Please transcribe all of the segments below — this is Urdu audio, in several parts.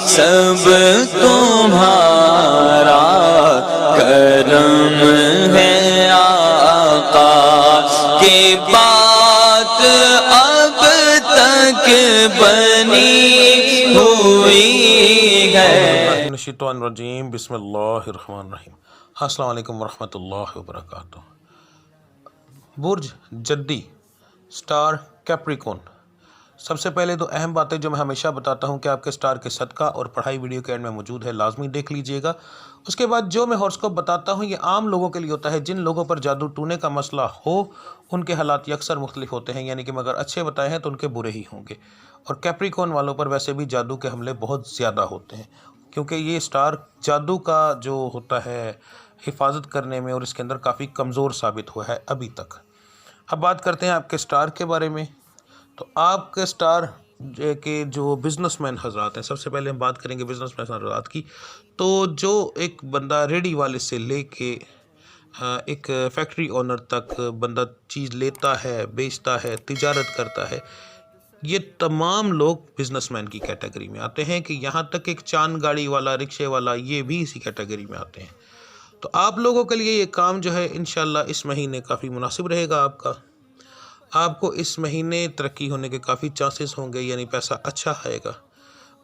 سب تمہارا کرم ہے آقا کی بات اب تک بنی ہوئی ہے۔ الشیطان الرجیم، بسم اللہ الرحمن الرحیم۔ السلام علیکم ورحمۃ اللہ وبرکاتہ۔ برج جدی، سٹار کیپریکون۔ سب سے پہلے تو اہم باتیں جو میں ہمیشہ بتاتا ہوں کہ آپ کے سٹار کے صدقہ اور پڑھائی ویڈیو کے اینڈ میں موجود ہے، لازمی دیکھ لیجئے گا۔ اس کے بعد جو میں ہورسکوپ بتاتا ہوں یہ عام لوگوں کے لیے ہوتا ہے، جن لوگوں پر جادو ٹونے کا مسئلہ ہو ان کے حالات اکثر مختلف ہوتے ہیں، یعنی کہ مگر اچھے بتائے ہیں تو ان کے برے ہی ہوں گے۔ اور کیپریکون والوں پر ویسے بھی جادو کے حملے بہت زیادہ ہوتے ہیں، کیونکہ یہ سٹار جادو کا جو ہوتا ہے حفاظت کرنے میں اور اس کے اندر کافی کمزور ثابت ہوا ہے ابھی تک۔ اب بات کرتے ہیں آپ کے سٹار کے بارے میں۔ تو آپ کے سٹار کے جو بزنس مین حضرات ہیں، سب سے پہلے ہم بات کریں گے بزنس مین حضرات کی۔ تو جو ایک بندہ ریڈی والے سے لے کے ایک فیکٹری اونر تک بندہ چیز لیتا ہے، بیچتا ہے، تجارت کرتا ہے، یہ تمام لوگ بزنس مین کی کیٹیگری میں آتے ہیں، کہ یہاں تک ایک چاند گاڑی والا، رکشے والا، یہ بھی اسی کیٹیگری میں آتے ہیں۔ تو آپ لوگوں کے لیے یہ کام جو ہے انشاءاللہ اس مہینے کافی مناسب رہے گا آپ کا۔ آپ کو اس مہینے ترقی ہونے کے کافی چانسز ہوں گے، یعنی پیسہ اچھا آئے گا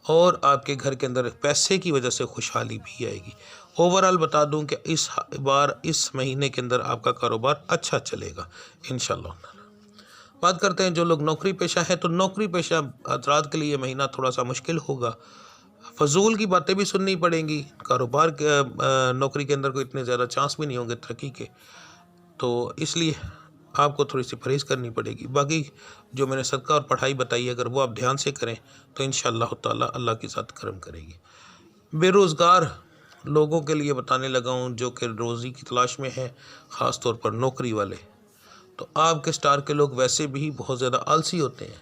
اور آپ کے گھر کے اندر پیسے کی وجہ سے خوشحالی بھی آئے گی۔ اوورال بتا دوں کہ اس مہینے کے اندر آپ کا کاروبار اچھا چلے گا انشاءاللہ۔ بات کرتے ہیں جو لوگ نوکری پیشہ ہیں، تو نوکری پیشہ حضرات کے لیے یہ مہینہ تھوڑا سا مشکل ہوگا، فضول کی باتیں بھی سننی پڑیں گی، کاروبار کے نوکری کے اندر کوئی اتنے زیادہ چانس بھی نہیں ہوں گے ترقی کے، تو اس لیے آپ کو تھوڑی سی پرہیز کرنی پڑے گی۔ باقی جو میں نے صدقہ اور پڑھائی بتائی ہے، اگر وہ آپ دھیان سے کریں تو انشاءاللہ تعالی اللہ کی ذات کرم کرے گی۔ بے روزگار لوگوں کے لیے بتانے لگا ہوں جو کہ روزی کی تلاش میں ہیں، خاص طور پر نوکری والے، تو آپ کے سٹار کے لوگ ویسے بھی بہت زیادہ آلسی ہوتے ہیں،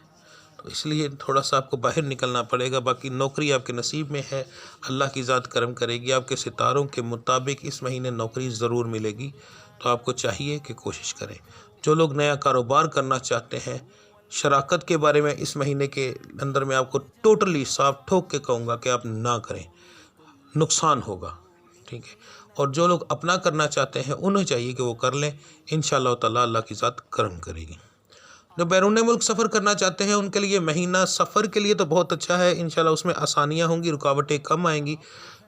تو اس لیے تھوڑا سا آپ کو باہر نکلنا پڑے گا۔ باقی نوکری آپ کے نصیب میں ہے، اللہ کی ذات کرم کرے گی، آپ کے ستاروں کے مطابق اس مہینے نوکری ضرور ملے گی، تو آپ کو چاہیے کہ کوشش کریں۔ جو لوگ نیا کاروبار کرنا چاہتے ہیں، شراکت کے بارے میں اس مہینے کے اندر میں آپ کو ٹوٹلی صاف ٹھوک کے کہوں گا کہ آپ نہ کریں، نقصان ہوگا، ٹھیک ہے۔ اور جو لوگ اپنا کرنا چاہتے ہیں انہیں چاہیے کہ وہ کر لیں، انشاءاللہ تعالی اللہ کی ذات کرم کرے گی۔ جو بیرون ملک سفر کرنا چاہتے ہیں ان کے لیے مہینہ سفر کے لیے تو بہت اچھا ہے، انشاءاللہ اس میں آسانیاں ہوں گی، رکاوٹیں کم آئیں گی۔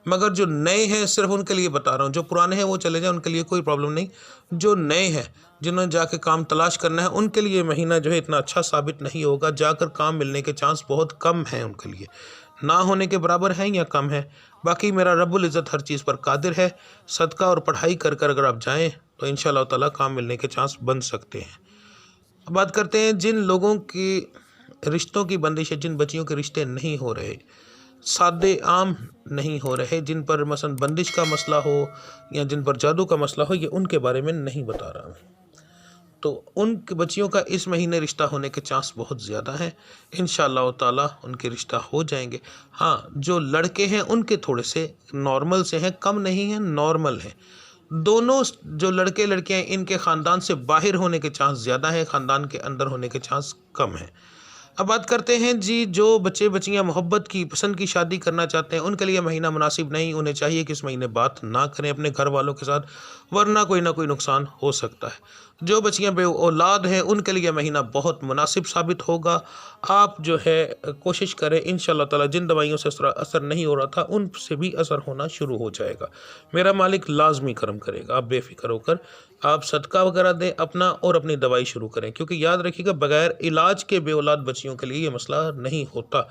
مگر جو نئے ہیں صرف ان کے لیے بتا رہا ہوں، جو پرانے ہیں وہ چلے جائیں، ان کے لیے کوئی پرابلم نہیں۔ جو نئے ہیں جنہوں نے جا کے کام تلاش کرنا ہے ان کے لیے مہینہ جو ہے اتنا اچھا ثابت نہیں ہوگا، جا کر کام ملنے کے چانس بہت کم ہیں، ان کے لیے نہ ہونے کے برابر ہیں یا کم ہیں۔ باقی میرا رب العزت ہر چیز پر قادر ہے، صدقہ اور پڑھائی کر کر اگر آپ جائیں تو انشاءاللہ تعالی کام ملنے کے چانس بن سکتے ہیں۔ اب بات کرتے ہیں جن لوگوں کی رشتوں کی بندش ہے، جن بچیوں کے رشتے نہیں ہو رہے، سادے عام نہیں ہو رہے، جن پر مثلا بندش کا مسئلہ ہو یا جن پر جادو کا مسئلہ ہو، یہ ان کے بارے میں نہیں بتا رہا ہوں۔ تو ان بچیوں کا اس مہینے رشتہ ہونے کے چانس بہت زیادہ ہیں، انشاءاللہ تعالی ان کے رشتہ ہو جائیں گے۔ ہاں جو لڑکے ہیں ان کے تھوڑے سے نارمل سے ہیں، کم نہیں ہیں، نارمل ہیں۔ دونوں جو لڑکے لڑکیاں ہیں ان کے خاندان سے باہر ہونے کے چانس زیادہ ہیں، خاندان کے اندر ہونے کے چانس کم ہیں۔ اب بات کرتے ہیں جی جو بچے بچیاں محبت کی پسند کی شادی کرنا چاہتے ہیں ان کے لیے مہینہ مناسب نہیں، انہیں چاہیے کہ اس مہینے بات نہ کریں اپنے گھر والوں کے ساتھ، ورنہ کوئی نہ کوئی نقصان ہو سکتا ہے۔ جو بچیاں بے اولاد ہیں ان کے لیے مہینہ بہت مناسب ثابت ہوگا۔ آپ جو ہے کوشش کریں انشاءاللہ تعالی، جن دوائیوں سے اثر نہیں ہو رہا تھا ان سے بھی اثر ہونا شروع ہو جائے گا، میرا مالک لازمی کرم کرے گا۔ آپ بے فکر ہو کر آپ صدقہ وغیرہ دیں اپنا اور اپنی دوائی شروع کریں، کیونکہ یاد رکھیے گا بغیر علاج کے بے اولاد بچیوں کے لیے یہ مسئلہ نہیں ہوتا۔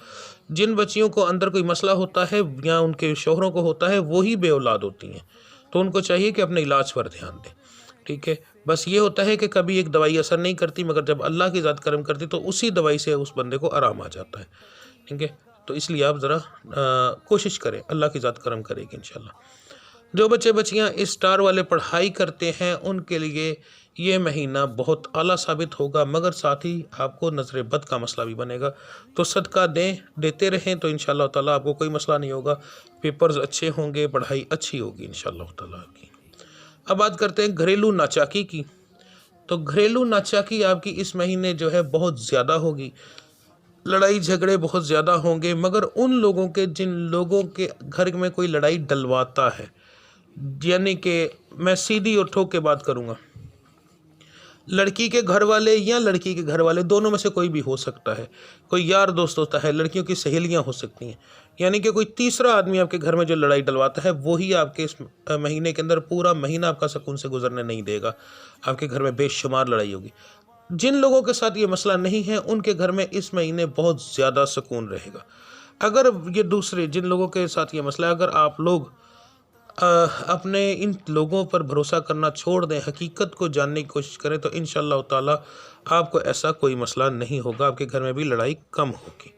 جن بچیوں کو اندر کوئی مسئلہ ہوتا ہے یا ان کے شوہروں کو ہوتا ہے وہی بے اولاد ہوتی ہیں، تو ان کو چاہیے کہ اپنے علاج پر دھیان دیں، ٹھیک ہے۔ بس یہ ہوتا ہے کہ کبھی ایک دوائی اثر نہیں کرتی، مگر جب اللہ کی ذات کرم کرتی تو اسی دوائی سے اس بندے کو آرام آ جاتا ہے، ٹھیک ہے۔ تو اس لیے آپ ذرا کوشش کریں، اللہ کی ذات کرم کرے گی انشاءاللہ۔ جو بچے بچیاں اس سٹار والے پڑھائی کرتے ہیں ان کے لیے یہ مہینہ بہت اعلیٰ ثابت ہوگا، مگر ساتھ ہی آپ کو نظر بد کا مسئلہ بھی بنے گا، تو صدقہ دیتے رہیں تو انشاءاللہ تعالیٰ آپ کو کوئی مسئلہ نہیں ہوگا، پیپرز اچھے ہوں گے، پڑھائی اچھی ہوگی انشاءاللہ تعالیٰ کی۔ اب بات کرتے ہیں گھریلو ناچاکی کی، تو گھریلو ناچاکی آپ کی اس مہینے جو ہے بہت زیادہ ہوگی۔ لڑائی جھگڑے بہت زیادہ ہوں گے، مگر ان لوگوں کے جن لوگوں کے گھر میں کوئی لڑائی ڈلواتا ہے، یعنی کہ میں سیدھی اور ٹھوک کے بات کروں گا، لڑکی کے گھر والے یا لڑکی کے گھر والے دونوں میں سے کوئی بھی ہو سکتا ہے، کوئی یار دوست ہوتا ہے، لڑکیوں کی سہیلیاں ہو سکتی ہیں، یعنی کہ کوئی تیسرا آدمی آپ کے گھر میں جو لڑائی ڈلواتا ہے وہی آپ کے اس مہینے کے اندر پورا مہینہ آپ کا سکون سے گزرنے نہیں دے گا، آپ کے گھر میں بے شمار لڑائی ہوگی۔ جن لوگوں کے ساتھ یہ مسئلہ نہیں ہے ان کے گھر میں اس مہینے بہت زیادہ سکون رہے گا۔ اگر یہ دوسرے جن لوگوں کے ساتھ یہ مسئلہ ہے، اگر آپ لوگ اپنے ان لوگوں پر بھروسہ کرنا چھوڑ دیں، حقیقت کو جاننے کی کوشش کریں، تو انشاءاللہ تعالی آپ کو ایسا کوئی مسئلہ نہیں ہوگا، آپ کے گھر میں بھی لڑائی کم ہوگی۔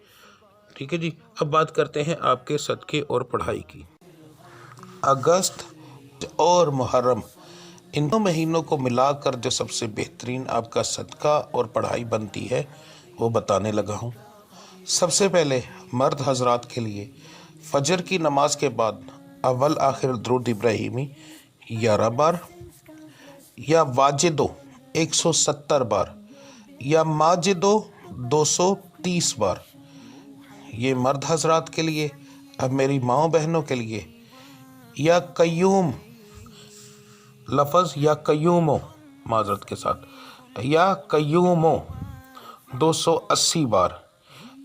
ٹھیک ہے جی، اب بات کرتے ہیں آپ کے صدقے اور پڑھائی کی۔ اگست اور محرم، ان دو مہینوں کو ملا کر جو سب سے بہترین آپ کا صدقہ اور پڑھائی بنتی ہے وہ بتانے لگا ہوں۔ سب سے پہلے مرد حضرات کے لیے فجر کی نماز کے بعد اول آخر درود ابراہیمی 11 بار، یا واجدو 170 بار، یا ماجدو 230 بار، یہ مرد حضرات کے لیے۔ اب میری ماؤں بہنوں کے لیے یا قیوم لفظ یا قیومو، معذرت کے ساتھ، یا قیومو 280 بار،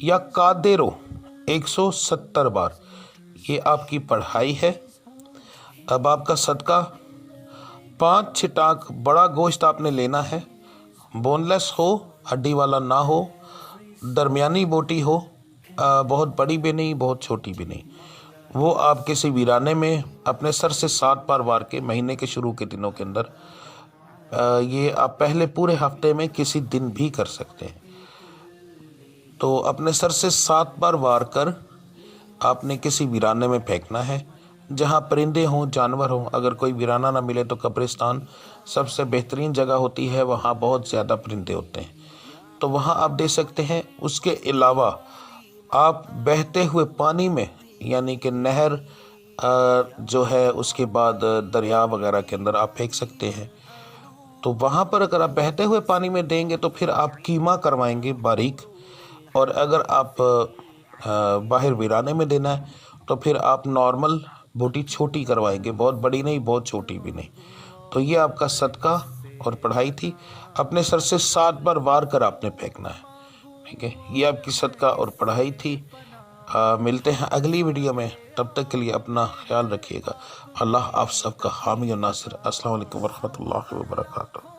یا قادرو 170 بار، یہ آپ کی پڑھائی ہے۔ اب آپ کا صدقہ 5 چھٹاک بڑا گوشت آپ نے لینا ہے، بون لیس ہو، ہڈی والا نہ ہو، درمیانی بوٹی ہو، بہت بڑی بھی نہیں بہت چھوٹی بھی نہیں، وہ آپ کسی ویرانے میں اپنے سر سے 7 بار وار کے مہینے کے شروع کے دنوں کے اندر، یہ آپ پہلے پورے ہفتے میں کسی دن بھی کر سکتے ہیں، تو اپنے سر سے 7 بار وار کر آپ نے کسی ویرانے میں پھینکنا ہے، جہاں پرندے ہوں جانور ہوں۔ اگر کوئی ویرانہ نہ ملے تو قبرستان سب سے بہترین جگہ ہوتی ہے، وہاں بہت زیادہ پرندے ہوتے ہیں تو وہاں آپ دے سکتے ہیں۔ اس کے علاوہ آپ بہتے ہوئے پانی میں، یعنی کہ نہر جو ہے اس کے بعد دریا وغیرہ کے اندر آپ پھینک سکتے ہیں، تو وہاں پر اگر آپ بہتے ہوئے پانی میں دیں گے تو پھر آپ قیمہ کروائیں گے باریک، اور اگر آپ باہر ویرانے میں دینا ہے تو پھر آپ نارمل بوٹی چھوٹی کروائیں گے، بہت بڑی نہیں بہت چھوٹی بھی نہیں۔ تو یہ آپ کا صدقہ اور پڑھائی تھی، اپنے سر سے 7 بار وار کر آپ نے پھینکنا ہے، ٹھیک ہے، یہ آپ کی صدقہ اور پڑھائی تھی۔ ملتے ہیں اگلی ویڈیو میں، تب تک کے لیے اپنا خیال رکھیے گا۔ اللہ آپ سب کا حامی و ناصر۔ السلام علیکم ورحمۃ اللہ وبرکاتہ۔